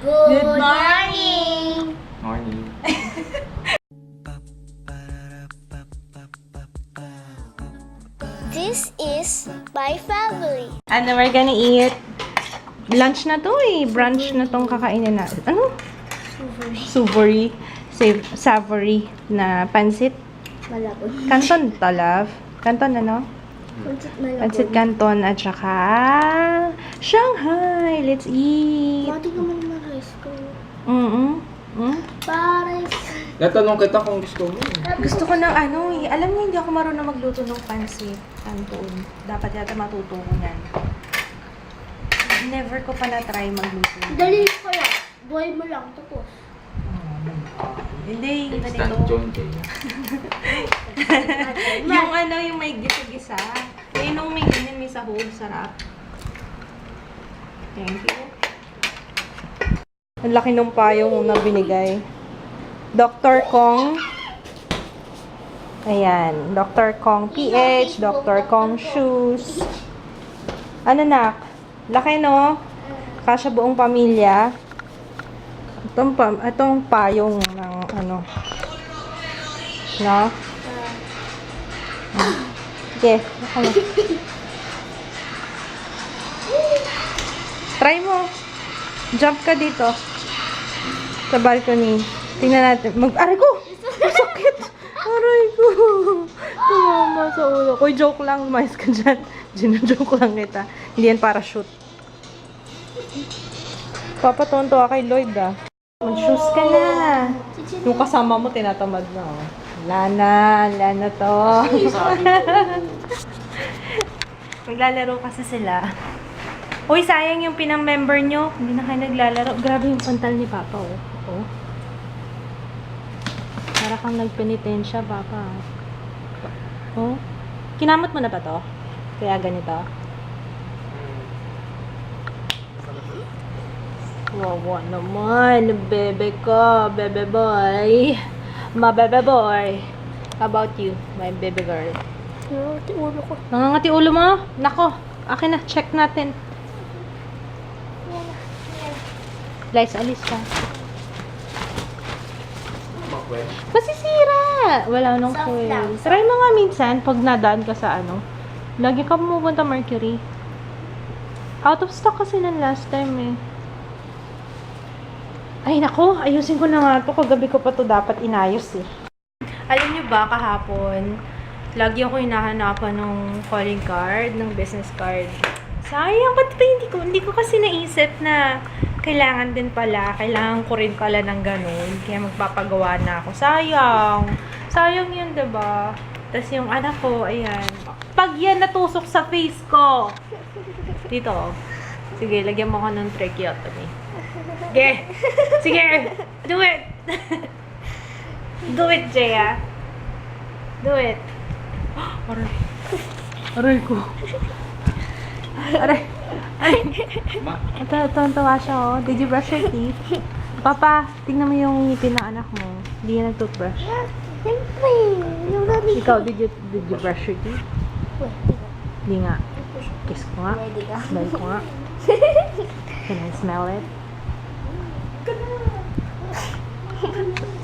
Good morning! Morning. This is my family. Ano we're gonna eat? Lunch na to eh. Brunch na tong kakainin na. Ano? Savory. Savory na pansit. Malabon. Canton to, love. Canton ano? Pansit canton at saka Shanghai. Let's eat. Mati ka man rice ko. Pares. Natanong kita kung gusto mo. Gusto ko ng ano eh. Alam niyo, hindi ako marunong magluto ng pansit canton. Dapat yata matuto ko yan. Never ko pa na-try magluto. Dali ko lang. Boy mo lang. Tapos. Hindi, Instant ganito. John Jay. Yung ano, yung may gisa-gisa. Eh, nung may ganyan, may sahog. Sarap. Thank you. Ang laki ng payong na binigay. Dr. Kong. Ayan. Dr. Kong PH. Dr. Kong Shoes. Ano na? Laki, no? Kasya buong pamilya. Itong payong ng ano. No? Sige. Okay. Try mo. Jump ka dito. Sa balcony. Tingnan natin. Aray ko! Masakit! Aray ko! Tumama sa ulo. Uy, joke lang. Lumayas ka dyan. Gino-joke lang kita. Hindi yan para shoot. Papatonto ka kay Lloyd ah. Mag-shoes ka na. Yung kasama mo, tinatamad na oh. Wala na to. Maglalaro kasi sila. Uy, sayang yung pinang-member nyo. Hindi na kayo naglalaro. Grabe yung pantal ni Papa oh. Oh. Para kang nagpenitensya, Papa. Oh. Kinamot mo na ba to? Kaya ganito? Wawa naman, bebe ko, bebe boy. Ma bebe boy. How about you, my baby girl? Nangangati ulo ko. Nangangati ulo mo? Nako, akin na, check natin. Guys, alis ka. Masisira! Wala nung Soft coil. lang. Try mo nga minsan, pag nadaan ka sa ano. Lagi ka pumupunta Mercury. Out of stock kasi ng last time eh. Ay, nako, ayusin ko na nga ito. Kagabi ko pa to dapat inayos eh. Alam niyo ba, kahapon, lagi ako hinahanapan ng calling card, ng business card. Sayang, ba't pa hindi ko kasi naisip na kailangan din pala, kailangan ko rin pala ng ganun. Kaya magpapagawa na ako. Sayang. Sayang yun, diba? Tapos yung anak ko, ayan. Pag yan natusok sa face ko. Dito. Sige, lagyan mo ko ng tracheotomy. Sige. Sige. Do it. Do it, Jaya. Do it. Aray. Aray ko. Aray. Aray. Tawa siya, oh. Did you brush your teeth? Papa, tingnan mo yung ngipin ng anak mo. Hindi yan nag-toothbrush. Siyempre. Yung lari ko. Ikaw, did you brush your teeth? Hindi nga. Kiss ko nga. Ready ka? Smell ko nga. Can I smell it?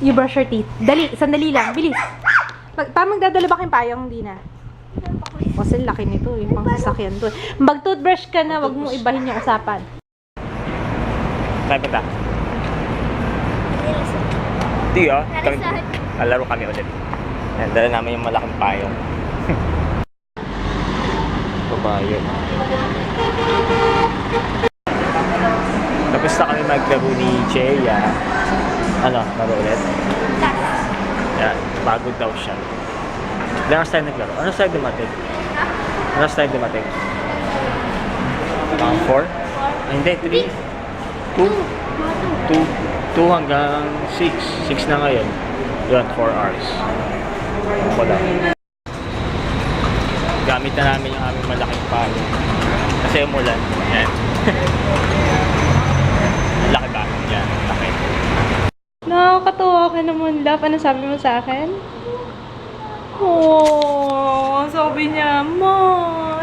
You brush your teeth. Dali, sandali lang. Bilis. Tamang dadala ba kayong payong? Hindi na. Kasi laki nito. Yung pang sasakyan to. Mag-toothbrush ka na. Wag mong ibahin yung usapan. Saan kita? Tiyo, laro kami ulit. Ayan, dala namin yung malaking payong. Babayo. Tapos na kami maglaro ni Jaya. Ano, laro ulit? Yan, bago daw siya. Ilang oras tayo naglaro? Ano tayo dumating? Ano tayo dumating? Parang 4? Ay, hindi, 3. 2 hanggang 6. 6 na ngayon. Yun, 4 hours. Wala. Gamit na namin yung aming malaking palo. Kasi umulan. Yan. Ang laki ba? Yan, laki. Nakakatawa ka naman, love. Ano sabi mo sa akin? Oh, sabi niya, Ma,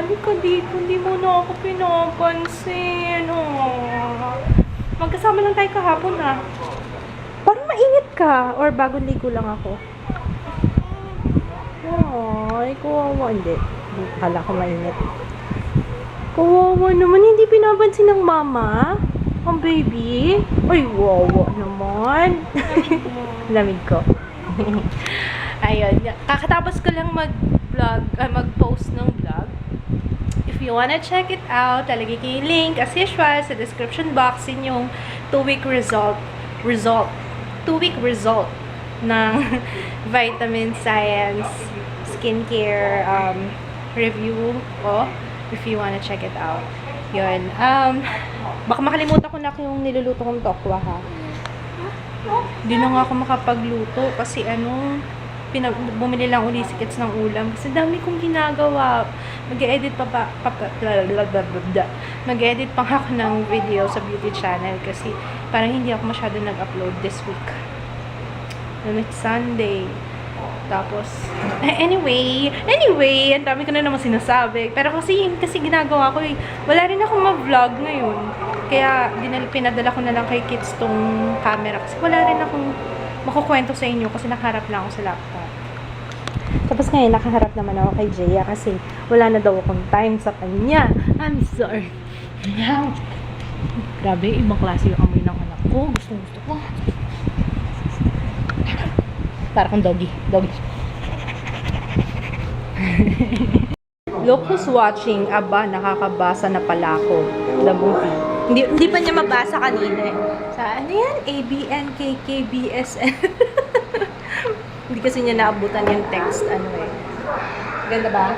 halika dito, hindi mo na ako pinapansin. Oh. Magkasama lang tayo kahapon ah. Parang mainit ka. Or bagong ligo lang ako. Ay, kawawa. Hindi. Kala ko mainit. Kawawa naman. Hindi pinapansin ng mama. Ang baby. Ay, wawa naman. Lamig ko. Ayun. Kakatapos ko lang mag-post ng vlog. If you wanna check it out, lalagay ko yung link as usual sa description box yung 2-week result 2-week result ng Vitamin Science skincare review ko if you wanna check it out. Yun. Baka makalimutan ko na yung niluluto kong tokwa ha. Hindi na nga ako makapagluto kasi bumili lang uli si Kits ng ulam kasi dami kong ginagawa. Mag-edit mag-edit pa nga ako ng video sa beauty channel kasi parang hindi ako masyado nag-upload this week. It's Sunday. Tapos, anyway, ang dami ko na naman sinasabi. Pero kasi ginagawa ko wala rin akong ma-vlog ngayon. Kaya, pinadala ko na lang kay Kits tong camera. Kasi wala rin akong makukwento sa inyo kasi nakaharap lang ako sa laptop. Tapos ngayon, nakaharap naman ako kay Jaya kasi wala na daw akong time sa kanya. I'm sorry. Grabe, ibang klase yung amoy ng anak ko. Gusto ko. Para kang doggy. Look who's watching. Aba, nakakabasa na pala ako. The movie. Hindi pa niya mabasa kanina eh. Sa ano yan? ABNKKBSN. Hindi kasi niya naabutan yung text. Ganda ba?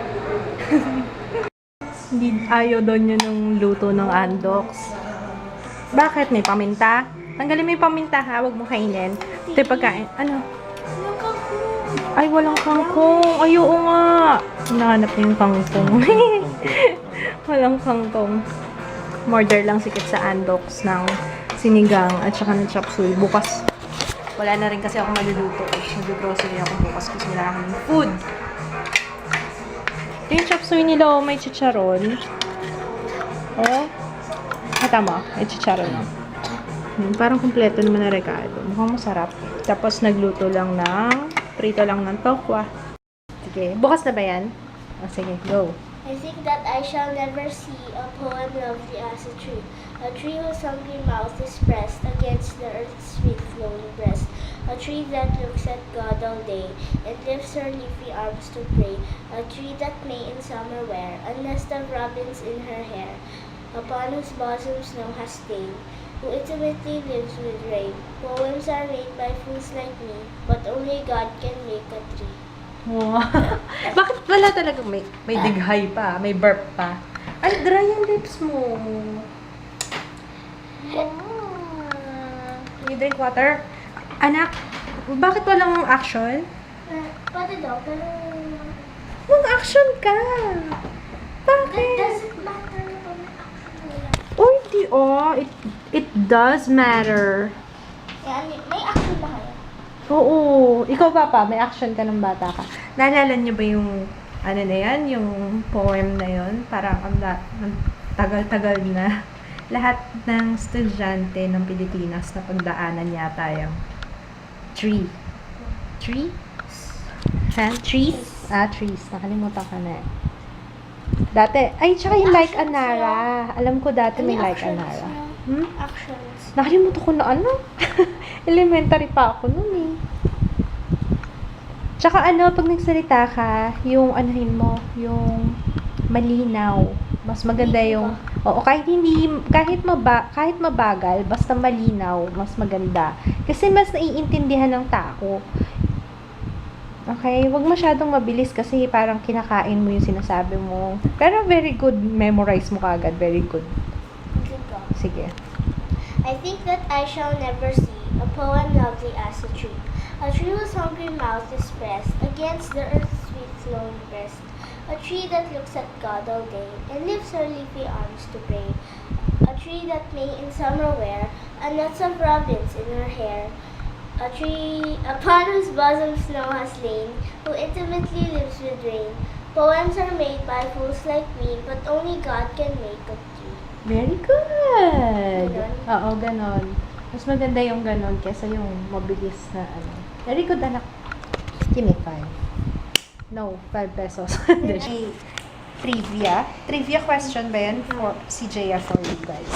Hindi ayaw daw niya nung luto ng Andox. Bakit? May paminta? Tanggalin mo yung paminta ha. Huwag mo kainin. Ito yung pagkain. Ano? Ay, walang kangkong. Ay, oo nga. Hinahanap niya yung kangkong. Walang kangkong. Order lang sikit sa Andox ng sinigang at saka ng chop suey. Bukas, wala na rin kasi ako maluluto. Mag-grocery ako bukas kasi wala akong food. Ito yung chop suey nila, may chicharon. Oh. Tama, may chicharon. Parang kumpleto naman na regalo. Mukhang masarap. Tapos nagluto lang prito lang ng tokwa. Sige, bukas na ba yan? Sige, go. I think that I shall never see a poem lovely as a tree whose hungry mouth is pressed against the earth's sweet flowing breast, a tree that looks at God all day and lifts her leafy arms to pray, a tree that may in summer wear a nest of robins in her hair, upon whose bosom snow has stained, who intimately lives with rain. Poems are made by fools like me, but only God can make a tree. Wow. Bakit wala talaga may dighay pa, may burp pa? Ay, dry yung lips mo. You drink water? Anak, bakit walang action? Pwede daw, pero... Mag-action ka! Bakit? Does it matter kung may action wala? Oh, hindi it does matter. May action ba kayo? Oo. Ikaw pa, may action ka ng bata ka. Naalala niyo ba yung, yung poem na yun? Parang ang tagal-tagal na. Lahat ng estudyante ng Pilipinas na pagdaanan yata yung tree. Tree? Trees? Trees. Nakalimutan ka na eh. Dati, tsaka yung Like Anara. Alam ko dati may Like Anara. Actions. Nakalimutan ko na elementary pa ako nun eh. Tsaka pag nagsalita ka, yung yung malinaw. Mas maganda yung, kahit mabagal, basta malinaw, mas maganda. Kasi mas naiintindihan ng tao. Okay? Huwag masyadong mabilis kasi parang kinakain mo yung sinasabi mo. Pero very good, memorize mo kagad. Very good. Sige. I think that I shall never see a poem lovely as a tree whose hungry mouth is pressed against the earth's sweet flowing breast, a tree that looks at God all day and lifts her leafy arms to pray, a tree that may in summer wear a nest of robins in her hair, a tree upon whose bosom snow has lain, who intimately lives with rain. Poems are made by fools like me, but only God can make a tree. Very good! Ganon? Oo, ganon. Mas maganda yung ganon kesa yung mabilis na ano. Very good, anak. Give me 5. No, 5 pesos. May trivia. Trivia question ba yan for si Jaya for you guys?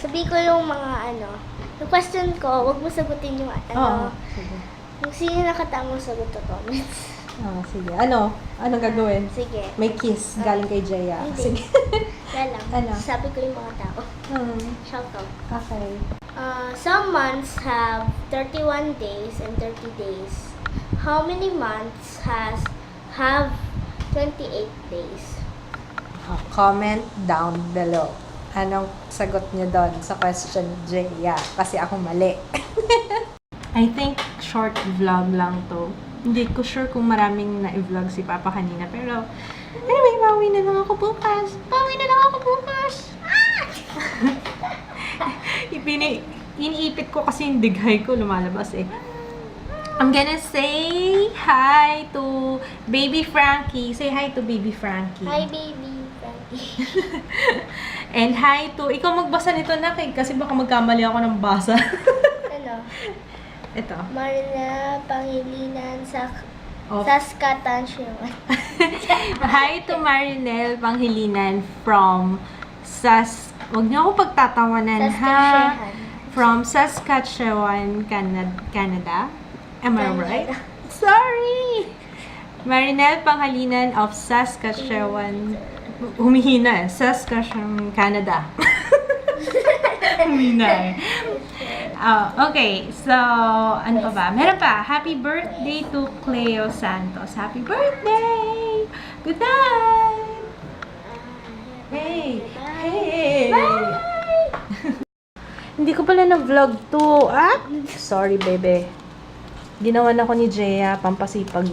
Sabi ko yung mga ano. Yung question ko, wag mo sagutin yung Oo. ano. Sige. Yung sino nakatamang sagot sa comments. Sige. Anong gagawin? Sige. May kiss galing kay Jaya. Hindi. Sige. Yan lang. Ano? Sabi ko yung mga tao. Shout out. Okay. Some months have 31 days and 30 days. How many months have 28 days? Comment down below. Anong sagot niyo doon sa question ni Jaya? Kasi ako mali. I think short vlog lang to. Hindi ko sure kung maraming na-vlog si Papa kanina. Pero, anyway, pauwi na lang ako bukas. Iniipit ko kasi yung dighay ko lumalabas eh. I'm gonna say hi to Baby Frankie. Say hi to Baby Frankie. Hi, baby. Frankie. And hi to, ikaw magbasa nito na kasi baka magkamali ako ng basa. Ano? Ito. Marina Pangilinan sa Of- Saskatchewan. Hi to Marinel Panghilinan from Huwag niyo ako pagtatawanan, ha? Saskatchewan. From Saskatchewan, Canada. Am I right? Sorry! Marinel Panghalinan of Saskatchewan. Humihina eh. Saskatchewan, Canada. Humihina eh. Okay, so, ano pa ba? Meron pa. Happy birthday to Cleo Santos. Happy birthday! Good night! Hey! Hey! Hindi ko pala na-vlog to. Sorry, bebe. Ginawan ako ni Jaya pampasipag,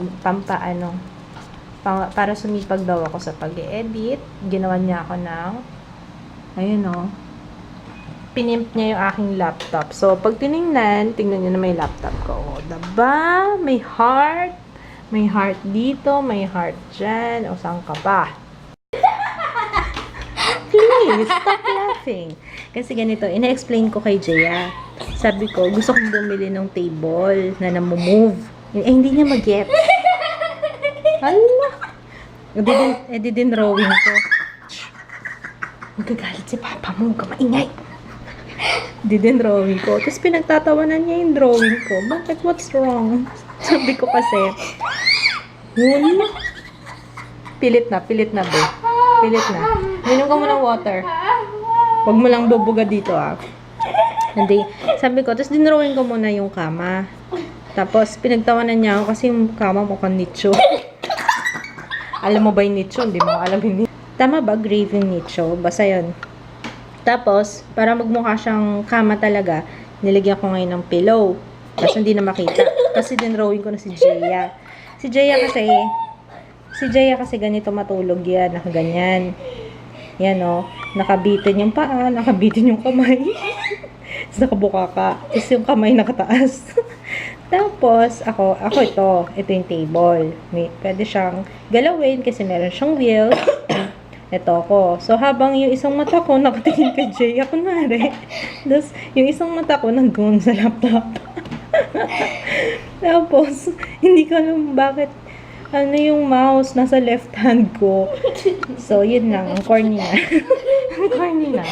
para sumipag daw ako sa pag-edit. Ginawan niya ako ng, ayun o, pinimp niya yung aking laptop. So, pag tingnan niyo na may laptop ko. O, diba? May heart. May heart dito, may heart dyan. O, saan ka ba? Please, stop laughing. Kasi ganito, ina-explain ko kay Jaya. Sabi ko, gusto kong bumili ng table na namumove. Hindi niya mag-get. Hala. Din drawing ko. Magagalit si Papa mo, huwag ka maingay. Din drawing ko. Tapos pinagtatawanan niya yung drawing ko. Bakit? What's wrong? Sabi ko kasi, wala. Pilit na, be. Pilit na. Minom ka muna ng water. Huwag mo lang bubuga dito, Hindi. Sabi ko, tapos dinrawing ko muna yung kama. Tapos, pinagtawanan niya ako kasi yung kama mukhang nicho. Alam mo ba yung nicho? Hindi mo alam yung nicho. Tama ba? Grave yung nicho. Basta yun. Tapos, para magmukha siyang kama talaga, nilagyan ko ngayon ng pillow. Tapos, hindi na makita. Kasi dinrawing ko na si Jaya. Si Jaya kasi ganito matulog yan. Nakaganyan. Yan o. Nakabitin yung paa. Nakabitin yung kamay. Tapos nakabuka ka. Tapos yung kamay nakataas. Tapos, ako ito. Ito yung table. Pwede siyang galawin kasi meron siyang wheels. Ito ko. So, habang yung isang mata ko nakatingin kay Jaya, kunwari. Tapos, yung isang mata ko nandun sa laptop. Tapos, hindi ko alam bakit yung mouse nasa left hand ko. So, yun lang. Ang corny na. Ang corny na.